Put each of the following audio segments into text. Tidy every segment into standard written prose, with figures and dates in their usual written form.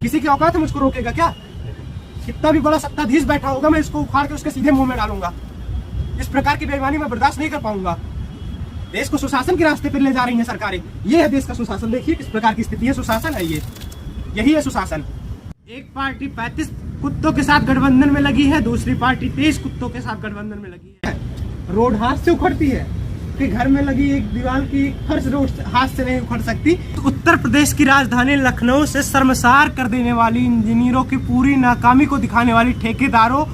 किसी की औकात है मुझको रोकेगा क्या? कितना भी बड़ा सत्ताधीश बैठा होगा मैं इसको उखाड़ के उसके सीधे मुंह में डालूंगा। इस प्रकार की बेईमानी मैं बर्दाश्त नहीं कर पाऊंगा। देश को सुशासन के रास्ते पर ले जा रही है सरकारें। ये है देश का सुशासन। देखिए किस प्रकार की स्थिति है। सुशासन है ये, यही है सुशासन। एक पार्टी 35 कुत्तों के साथ गठबंधन में लगी है, दूसरी पार्टी 23 कुत्तों के साथ गठबंधन में लगी है। रोड हाथ से उखड़ती है कि घर में लगी एक दीवार की फर्श रोड हाथ से नहीं उखड़ सकती। तो उत्तर प्रदेश की राजधानी लखनऊ से शर्मसार कर देने वाली इंजीनियरों की पूरी नाकामी को दिखाने वाली ठेकेदारों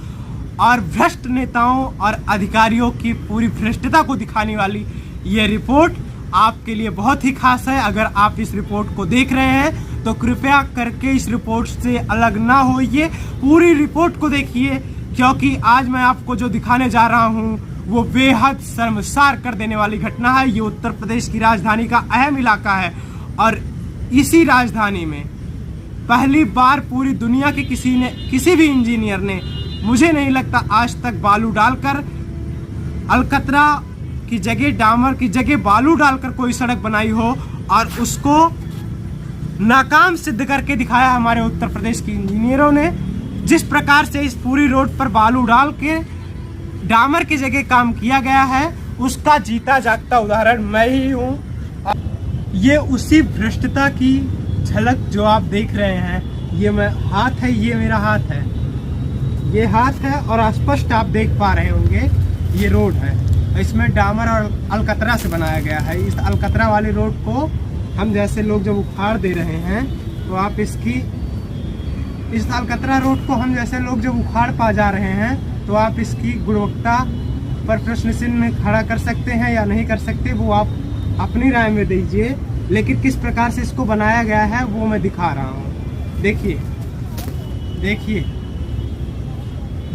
और भ्रष्ट नेताओं और अधिकारियों की पूरी भ्रष्टता को दिखाने वाली ये रिपोर्ट आपके लिए बहुत ही खास है। अगर आप इस रिपोर्ट को देख रहे हैं तो कृपया करके इस रिपोर्ट से अलग ना होइए, पूरी रिपोर्ट को देखिए, क्योंकि आज मैं आपको जो दिखाने जा रहा हूँ वो बेहद शर्मसार कर देने वाली घटना है। ये उत्तर प्रदेश की राजधानी का अहम इलाका है और इसी राजधानी में पहली बार पूरी दुनिया के किसी भी इंजीनियर ने, मुझे नहीं लगता आज तक बालू डालकर, अलकतरा की जगह डामर की जगह बालू डालकर कोई सड़क बनाई हो और उसको नाकाम सिद्ध करके दिखाया हमारे उत्तर प्रदेश के इंजीनियरों ने। जिस प्रकार से इस पूरी रोड पर बालू डाल के डामर की जगह काम किया गया है उसका जीता जागता उदाहरण मैं ही हूँ। ये उसी भ्रष्टता की झलक जो आप देख रहे हैं, ये मैं हाथ है, ये मेरा हाथ है, ये हाथ है और स्पष्ट आप देख पा रहे होंगे ये रोड है। इसमें डामर और अलकतरा से बनाया गया है। इस अलकतरा वाली रोड को हम जैसे लोग जब उखाड़ दे रहे हैं तो आप इस अलकतरा रोड को हम जैसे लोग जब उखाड़ पा जा रहे हैं तो आप इसकी गुणवत्ता पर प्रश्न चिन्ह खड़ा कर सकते हैं या नहीं कर सकते, वो आप अपनी राय में दीजिए। लेकिन किस प्रकार से इसको बनाया गया है वो मैं दिखा रहा हूँ। देखिए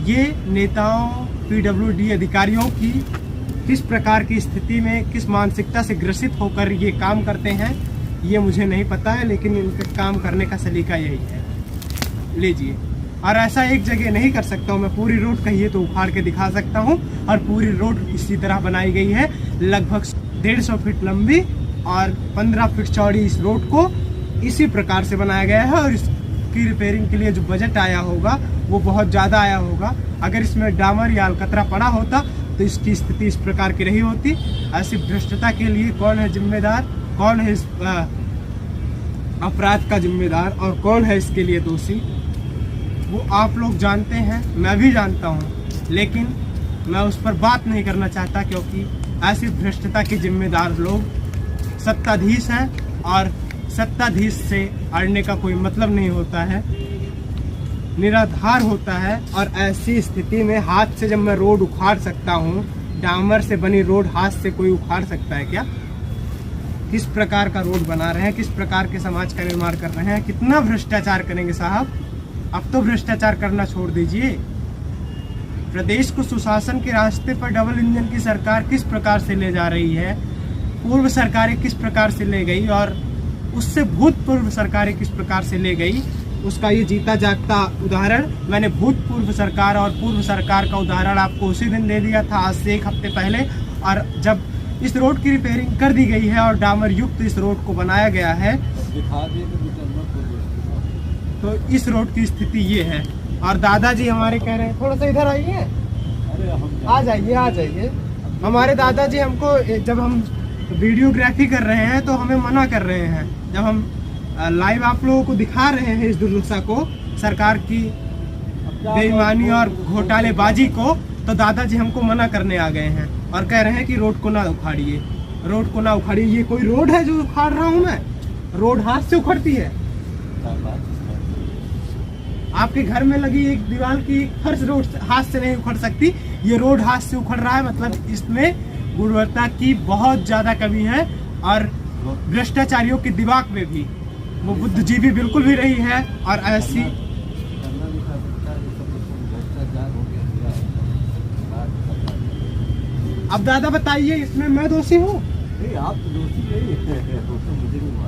ये नेताओं, पीडब्ल्यूडी अधिकारियों की किस प्रकार की स्थिति में, किस मानसिकता से ग्रसित होकर ये काम करते हैं ये मुझे नहीं पता है, लेकिन इनका काम करने का सलीका यही है। लीजिए, और ऐसा एक जगह नहीं कर सकता हूँ मैं, पूरी रोड कहिए तो उखाड़ के दिखा सकता हूँ। और पूरी रोड इसी तरह बनाई गई है, लगभग 150 फीट लंबी और 15 फीट चौड़ी इस रोड को इसी प्रकार से बनाया गया है। और इसकी रिपेयरिंग के लिए जो बजट आया होगा वो बहुत ज़्यादा आया होगा। अगर इसमें डामर या अलकतरा पड़ा होता तो इसकी स्थिति इस प्रकार की नहीं होती। ऐसी भ्रष्टता के लिए कौन है जिम्मेदार, कौन है इस अपराध का जिम्मेदार और कौन है इसके लिए दोषी, वो आप लोग जानते हैं, मैं भी जानता हूँ, लेकिन मैं उस पर बात नहीं करना चाहता क्योंकि ऐसी भ्रष्टता के जिम्मेदार लोग सत्ताधीश हैं और सत्ताधीश से अड़ने का कोई मतलब नहीं होता है, निराधार होता है। और ऐसी स्थिति में हाथ से जब मैं रोड उखाड़ सकता हूँ, डामर से बनी रोड हाथ से कोई उखाड़ सकता है क्या? किस प्रकार का रोड बना रहे हैं, किस प्रकार के समाज का निर्माण कर रहे हैं, कितना भ्रष्टाचार करेंगे साहब? अब तो भ्रष्टाचार करना छोड़ दीजिए। प्रदेश को सुशासन के रास्ते पर डबल इंजन की सरकार किस प्रकार से ले जा रही है, पूर्व सरकारें किस प्रकार से ले गई और उससे भूतपूर्व सरकारें किस प्रकार से ले गई, उसका ये जीता जागता उदाहरण मैंने भूतपूर्व सरकार और पूर्व सरकार का उदाहरण आपको उसी दिन दे दिया था, आज से 1 हफ्ते पहले। और जब इस रोड की रिपेयरिंग कर दी गई है और डामर युक्त इस रोड को बनाया गया है तो इस रोड की स्थिति ये है। और दादाजी हमारे कह रहे हैं थोड़ा सा इधर आइए, आ जाइए। हमारे दादाजी हमको जब हम वीडियोग्राफी कर रहे हैं तो हमें मना कर रहे हैं। जब हम लाइव आप लोगों को दिखा रहे हैं इस दुर्दशा को, सरकार की बेईमानी और घोटालेबाजी को, तो दादाजी हमको मना करने आ गए हैं और कह रहे हैं कि रोड को ना उखाड़िए, रोड को ना उखाड़िए। ये कोई रोड है जो उखाड़ रहा हूँ मैं? रोड हाथ से उखड़ती है। आपके घर में लगी एक दीवार की फर्श रोड हाथ से नहीं उखड़ सकती, ये रोड हाथ से उखड़ रहा है। मतलब इसमें गुणवत्ता की बहुत ज्यादा कमी है और भ्रष्टाचारियों के दिमाग में भी वो बुद्धिजीवी बिल्कुल भी नहीं है। और ऐसी अब दादा बताइए, इसमें मैं दोषी हूँ? आप तो दोषी नहीं।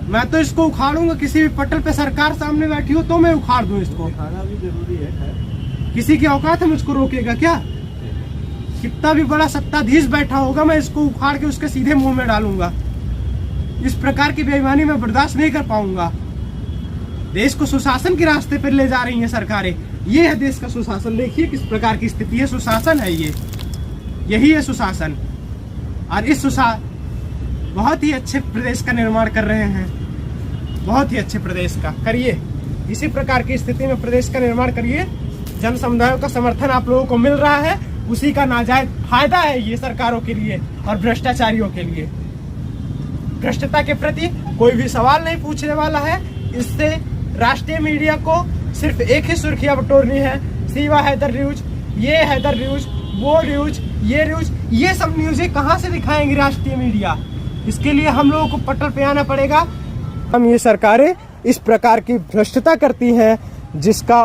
मैं तो इसको उखाड़ूंगा, किसी भी पटल पे सरकार सामने बैठी हो तो मैं उखाड़ दूं इसको। खाना भी जरूरी है। किसी की औकात है मुझको रोकेगा क्या? कितना भी बड़ा सत्ताधीश बैठा होगा मैं इसको उखाड़ के उसके सीधे मुंह में डालूंगा। इस प्रकार की बेईमानी मैं बर्दाश्त नहीं कर पाऊंगा। देश को सुशासन के रास्ते पर ले जा रही हैं सरकारें। ये है देश का सुशासन। देखिए किस प्रकार की स्थिति है, सुशासन है ये, यही है सुशासन। और इस बहुत ही अच्छे प्रदेश का निर्माण कर रहे हैं, बहुत ही अच्छे प्रदेश का करिए। इसी प्रकार की स्थिति में प्रदेश का निर्माण करिए। जन समुदायों का समर्थन आप लोगों को मिल रहा है, उसी का नाजायज फायदा है ये सरकारों के लिए और भ्रष्टाचारियों के लिए। भ्रष्टता के प्रति कोई भी सवाल नहीं पूछने वाला है। इससे राष्ट्रीय मीडिया को सिर्फ एक ही सुर्खियां बटोरनी है, सिवा हैदर न्यूज, ये हैदर न्यूज, वो न्यूज, ये न्यूज, ये सब न्यूज़ें कहाँ से दिखाएंगे राष्ट्रीय मीडिया? इसके लिए हम लोगों को पटल पे आना पड़ेगा। हम ये सरकारें इस प्रकार की भ्रष्टता करती हैं जिसका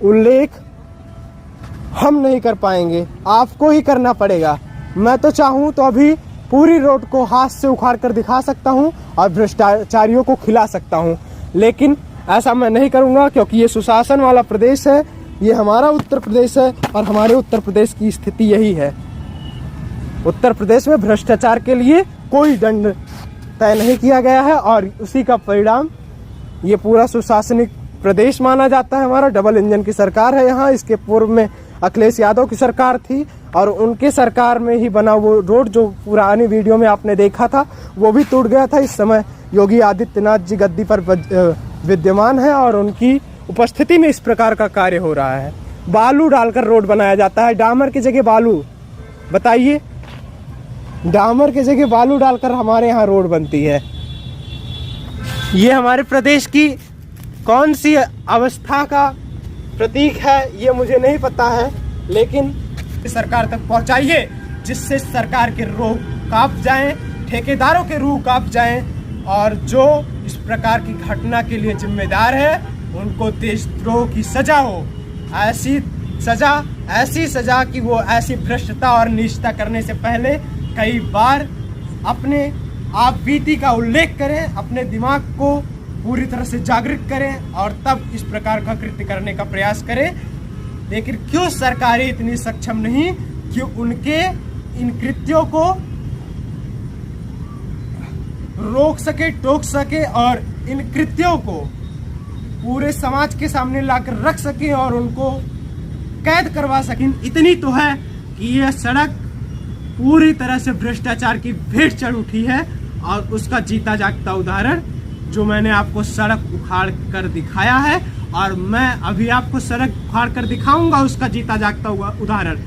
उल्लेख हम नहीं कर पाएंगे, आपको ही करना पड़ेगा। मैं तो चाहूँ तो अभी पूरी रोड को हाथ से उखाड़ कर दिखा सकता हूँ और भ्रष्टाचारियों को खिला सकता हूँ, लेकिन ऐसा मैं नहीं करूँगा क्योंकि ये सुशासन वाला प्रदेश है, ये हमारा उत्तर प्रदेश है और हमारे उत्तर प्रदेश की स्थिति यही है। उत्तर प्रदेश में भ्रष्टाचार के लिए कोई दंड तय नहीं किया गया है और उसी का परिणाम ये पूरा सुशासनिक प्रदेश माना जाता है। हमारा डबल इंजन की सरकार है यहाँ। इसके पूर्व में अखिलेश यादव की सरकार थी और उनके सरकार में ही बना वो रोड जो पुरानी वीडियो में आपने देखा था वो भी टूट गया था। इस समय योगी आदित्यनाथ जी गद्दी पर विद्यमान है और उनकी उपस्थिति में इस प्रकार का कार्य हो रहा है। बालू डालकर रोड बनाया जाता है, डामर की जगह बालू। बताइए, डामर की जगह बालू डालकर हमारे यहाँ रोड बनती है। ये हमारे प्रदेश की कौन सी अवस्था का प्रतीक है ये मुझे नहीं पता है, लेकिन सरकार तक पहुंचाइए जिससे सरकार के रूह कांप जाएं, ठेकेदारों के रूह कांप जाएं और जो इस प्रकार की घटना के लिए जिम्मेदार है उनको देशद्रोह की सजा हो। ऐसी सजा कि वो ऐसी भ्रष्टता और नीचता करने से पहले कई बार अपने आप बीती का उल्लेख करें, अपने दिमाग को पूरी तरह से जागृत करें और तब इस प्रकार का कृत्य करने का प्रयास करें। लेकिन क्यों सरकारें इतनी सक्षम नहीं कि उनके इन कृत्यों को रोक सके, टोक सके और इन कृत्यों को पूरे समाज के सामने लाकर रख सके और उनको कैद करवा सकें। इतनी तो है कि यह सड़क पूरी तरह से भ्रष्टाचार की भेंट चढ़ उठी है और उसका जीता जागता उदाहरण जो मैंने आपको सड़क उखाड़ कर दिखाया है और मैं अभी आपको सड़क उखाड़ कर दिखाऊंगा उसका जीता जागता हुआ उदाहरण।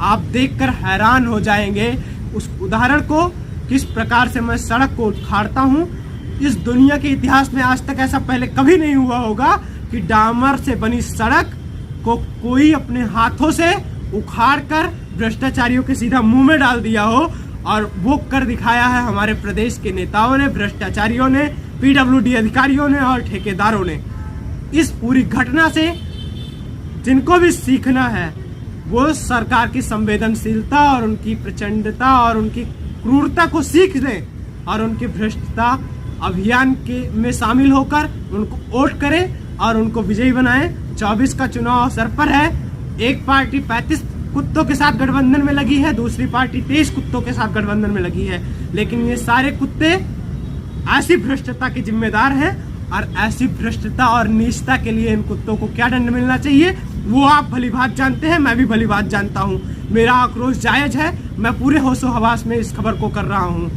आप देखकर हैरान हो जाएंगे उस उदाहरण को, किस प्रकार से मैं सड़क को उखाड़ता हूँ। इस दुनिया के इतिहास में आज तक ऐसा पहले कभी नहीं हुआ होगा कि डामर से बनी सड़क को कोई अपने हाथों से उखाड़ कर भ्रष्टाचारियों के सीधा मुंह में डाल दिया हो, और वो कर दिखाया है हमारे प्रदेश के नेताओं ने, भ्रष्टाचारियों ने, पीडब्ल्यूडी अधिकारियों ने और ठेकेदारों ने। इस पूरी घटना से जिनको भी सीखना है वो सरकार की संवेदनशीलता और उनकी प्रचंडता और उनकी क्रूरता को सीख लें और उनके भ्रष्टता अभियान के में शामिल होकर उनको वोट करें और उनको विजयी बनाएं। 24 का चुनाव सर पर है। एक पार्टी 35 कुत्तों के साथ गठबंधन में लगी है, दूसरी पार्टी 23 कुत्तों के साथ गठबंधन में लगी है, लेकिन ये सारे कुत्ते ऐसी भ्रष्टता के जिम्मेदार हैं और ऐसी भ्रष्टता और नीचता के लिए इन कुत्तों को क्या दंड मिलना चाहिए वो आप भली बात जानते हैं, मैं भी भली बात जानता हूँ। मेरा आक्रोश जायज है, मैं पूरे होशो हवास में इस खबर को कर रहा हूँ।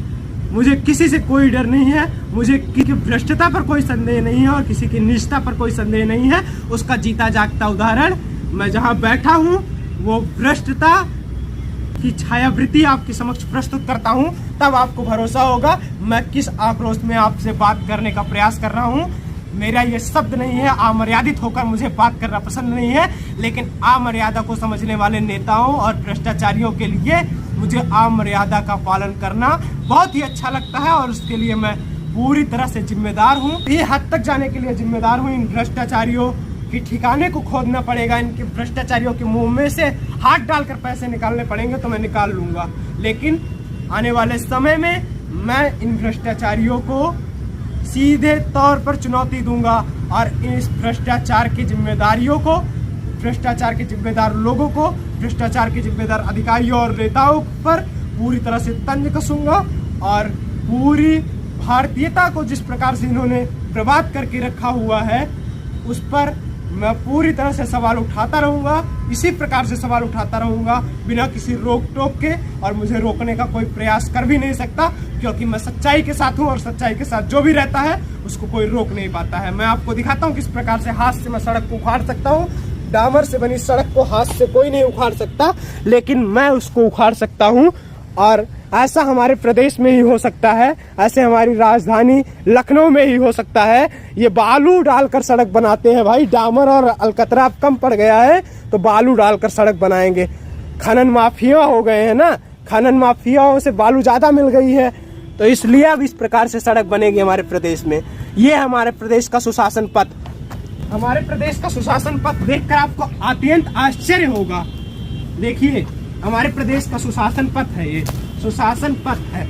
मुझे किसी से कोई डर नहीं है, मुझे किसी की भ्रष्टता पर कोई संदेह नहीं है और किसी की निष्ठा पर कोई संदेह नहीं है। उसका जीता जागता उदाहरण मैं जहाँ बैठा हूँ वो भ्रष्टता की छायावृत्ति आपके समक्ष प्रस्तुत करता हूँ, तब आपको भरोसा होगा मैं किस आक्रोश में आपसे बात करने का प्रयास कर रहा हूँ। मेरा ये शब्द नहीं है, अमर्यादित होकर मुझे बात करना पसंद नहीं है, लेकिन अमर्यादा को समझने वाले नेताओं और भ्रष्टाचारियों के लिए मुझे अमर्यादा का पालन करना बहुत ही अच्छा लगता है और उसके लिए मैं पूरी तरह से जिम्मेदार हूँ। ये हद तक जाने के लिए जिम्मेदार हूँ। इन भ्रष्टाचारियों के ठिकाने को खोदना पड़ेगा, इनके भ्रष्टाचारियों के मुंह में से हाथ डालकर पैसे निकालने पड़ेंगे तो मैं निकाल लूंगा, लेकिन आने वाले समय में मैं इन भ्रष्टाचारियों को सीधे तौर पर चुनौती दूंगा और इस भ्रष्टाचार की जिम्मेदारियों को, भ्रष्टाचार के जिम्मेदार लोगों को, भ्रष्टाचार के जिम्मेदार अधिकारियों और नेताओं पर पूरी तरह से तंज कसूंगा और पूरी भारतीयता को जिस प्रकार से इन्होंने बर्बाद करके रखा हुआ है उस पर मैं पूरी तरह से सवाल उठाता रहूंगा, इसी प्रकार से सवाल उठाता रहूंगा बिना किसी रोक टोक के, और मुझे रोकने का कोई प्रयास कर भी नहीं सकता, क्योंकि मैं सच्चाई के साथ हूं और सच्चाई के साथ जो भी रहता है उसको कोई रोक नहीं पाता है। मैं आपको दिखाता हूं किस प्रकार से हाथ से मैं सड़क को उखाड़ सकता हूं। डामर से बनी सड़क को हाथ से कोई नहीं उखाड़ सकता, लेकिन मैं उसको उखाड़ सकता हूं, और ऐसा हमारे प्रदेश में ही हो सकता है, ऐसे हमारी राजधानी लखनऊ में ही हो सकता है। ये बालू डालकर सड़क बनाते हैं भाई, डामर और अलकतरा अब कम पड़ गया है तो बालू डालकर सड़क बनाएंगे। खनन माफिया हो गए हैं ना, खनन माफियाओं से बालू ज्यादा मिल गई है, तो इसलिए अब इस प्रकार से सड़क बनेगी हमारे प्रदेश में। ये हमारे प्रदेश का सुशासन पथ। हमारे प्रदेश का सुशासन पथ देखकर आपको अत्यंत आश्चर्य होगा। देखिए, हमारे प्रदेश का सुशासन पथ है, ये सुशासन पथ है।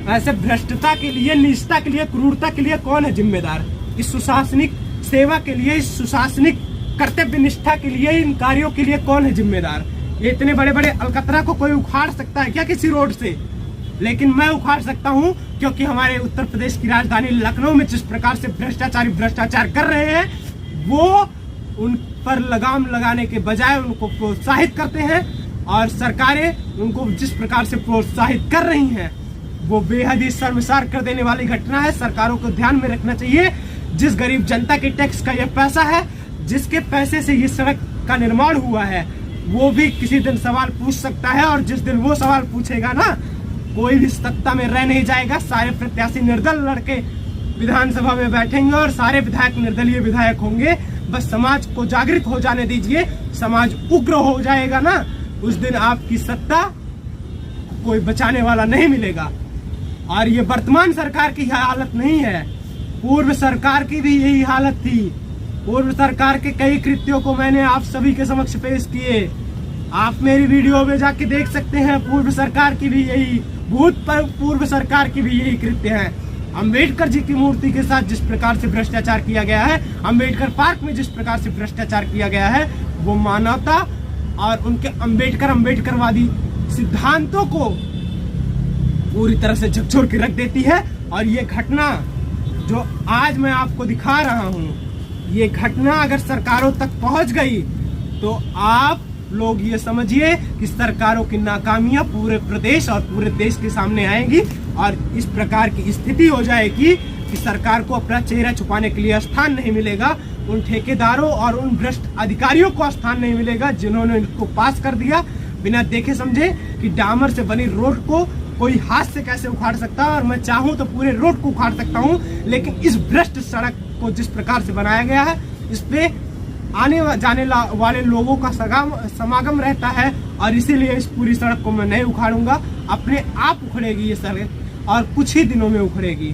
ऐसे भ्रष्टता के लिए, निष्ठा के लिए, क्रूरता के लिए कौन है जिम्मेदार? इस सुशासनिक सेवा के लिए, इस सुशासनिक कर्तव्य निष्ठा के लिए, इन कार्यों के लिए कौन है जिम्मेदार? ये इतने बड़े बड़े अलकतरा को कोई उखाड़ सकता है क्या किसी रोड से? लेकिन मैं उखाड़ सकता हूँ, क्योंकि हमारे उत्तर प्रदेश की राजधानी लखनऊ में जिस प्रकार से भ्रष्टाचारी भ्रष्टाचार कर रहे हैं, वो उन पर लगाम लगाने के बजाय उनको प्रोत्साहित करते हैं, और सरकारें उनको जिस प्रकार से प्रोत्साहित कर रही हैं वो बेहद ही शर्मसार कर देने वाली घटना है। सरकारों को ध्यान में रखना चाहिए, जिस गरीब जनता के टैक्स का ये पैसा है, जिसके पैसे से ये सड़क का निर्माण हुआ है, वो भी किसी दिन सवाल पूछ सकता है, और जिस दिन वो सवाल पूछेगा ना, कोई भी सत्ता में रह नहीं जाएगा। सारे प्रत्याशी निर्दल लड़के विधानसभा में बैठेंगे और सारे विधायक निर्दलीय विधायक होंगे। बस समाज को जागृत हो जाने दीजिए, समाज उग्र हो जाएगा ना, उस दिन आपकी सत्ता कोई बचाने वाला नहीं मिलेगा। और ये वर्तमान सरकार की हालत नहीं है, पूर्व सरकार की भी यही हालत थी। पूर्व सरकार के कई कृत्यों को मैंने आप सभी के समक्ष पेश किए, आप मेरी वीडियो में जाके देख सकते हैं। पूर्व सरकार की भी यही, पूर्व सरकार की भी यही कृत्य है। अंबेडकर जी की मूर्ति के साथ जिस प्रकार से भ्रष्टाचार किया गया है, अंबेडकर पार्क में जिस प्रकार से भ्रष्टाचार किया गया है, वो मानवता और उनके अंबेडकरवादी सिद्धांतों को पूरी तरह से झकझोर के रख देती है। और ये घटना जो आज मैं आपको दिखा रहा हूँ, ये घटना अगर सरकारों तक पहुंच गई तो आप लोग ये समझिए कि सरकारों की नाकामियां पूरे प्रदेश और पूरे देश के सामने आएंगी, और इस प्रकार की स्थिति हो जाएगी कि सरकार को अपना चेहरा छुपाने के लिए स्थान नहीं मिलेगा, उन ठेकेदारों और उन भ्रष्ट अधिकारियों को स्थान नहीं मिलेगा जिन्होंने इनको पास कर दिया बिना देखे समझे कि डामर से बनी रोड को कोई हाथ से कैसे उखाड़ सकता है। और मैं चाहूँ तो पूरे रोड को उखाड़ सकता हूँ, लेकिन इस भ्रष्ट सड़क को जिस प्रकार से बनाया गया है, इस पे आने जाने वाले लोगों का समागम रहता है, और इसीलिए इस पूरी सड़क को मैं नहीं उखाड़ूंगा। अपने आप उखड़ेगी ये सड़क, और कुछ ही दिनों में उखड़ेगी।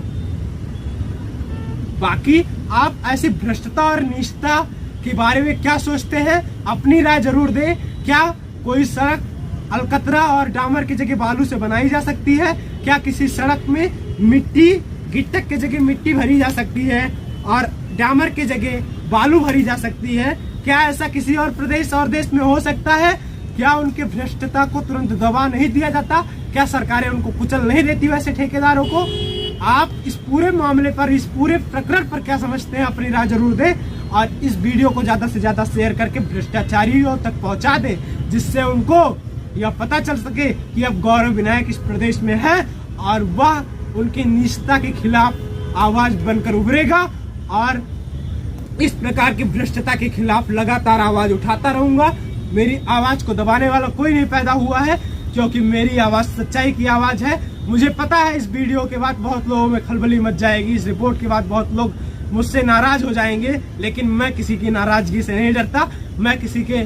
बाकी आप ऐसी भ्रष्टता और निष्ठा के बारे में क्या सोचते हैं, अपनी राय जरूर दें। क्या कोई सड़क अलकतरा और डामर की जगह बालू से बनाई जा सकती है? क्या किसी सड़क में मिट्टी, गिट्टक की जगह मिट्टी भरी जा सकती है और डामर की जगह बालू भरी जा सकती है? क्या ऐसा किसी और प्रदेश और देश में हो सकता है? क्या उनके भ्रष्टता को तुरंत दबा नहीं दिया जाता? क्या सरकारें उनको कुचल नहीं देती वैसे ठेकेदारों को? आप इस पूरे मामले पर, इस पूरे प्रकरण पर क्या समझते हैं, अपनी राय जरूर दें, और इस वीडियो को ज्यादा से ज्यादा शेयर करके भ्रष्टाचारियों तक पहुंचा दें, जिससे उनको यह पता चल सके कि अब गौरव विनायक इस प्रदेश में है और वह उनकी निष्ठा के खिलाफ आवाज बनकर उभरेगा। और इस प्रकार की भ्रष्टता के खिलाफ लगातार आवाज उठाता रहूंगा। मेरी आवाज को दबाने वाला कोई नहीं पैदा हुआ है, क्योंकि मेरी आवाज सच्चाई की आवाज है। मुझे पता है इस वीडियो के बाद बहुत लोगों में खलबली मच जाएगी, इस रिपोर्ट के बाद बहुत लोग मुझसे नाराज हो जाएंगे, लेकिन मैं किसी की नाराजगी से नहीं डरता। मैं किसी के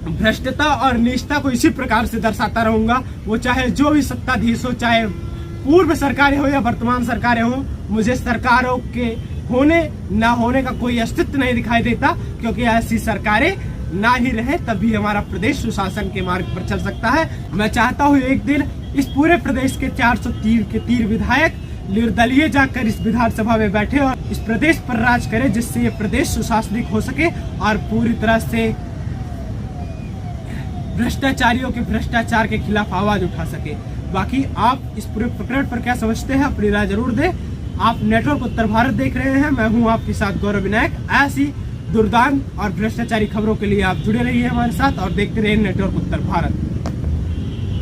भ्रष्टता और निष्ठा को इसी प्रकार से दर्शाता रहूंगा, वो चाहे जो भी सत्ताधीश हो, चाहे पूर्व सरकारें हो या वर्तमान सरकारें हो। मुझे सरकारों के होने ना होने का कोई अस्तित्व नहीं दिखाई देता, क्योंकि ऐसी सरकारें ना ही रहे तभी हमारा प्रदेश सुशासन के मार्ग पर चल सकता है। मैं चाहता हूँ एक दिन इस पूरे प्रदेश के 403 के 3 विधायक निर्दलीय जाकर इस विधानसभा में बैठे और इस प्रदेश पर राज करे, जिससे ये प्रदेश सुशासनिक हो सके और पूरी तरह से भ्रष्टाचारियों के भ्रष्टाचार के खिलाफ आवाज उठा सके। बाकी आप इस पूरे प्रकरण पर क्या समझते हैं, अपनी राय जरूर दें। आप नेटवर्क उत्तर भारत देख रहे हैं। मैं हूं आपके साथ गौरव विनायक। ऐसी दुर्दांत और भ्रष्टाचारी खबरों के लिए आप जुड़े रहिए हमारे साथ और देखते रहिए नेटवर्क उत्तर भारत।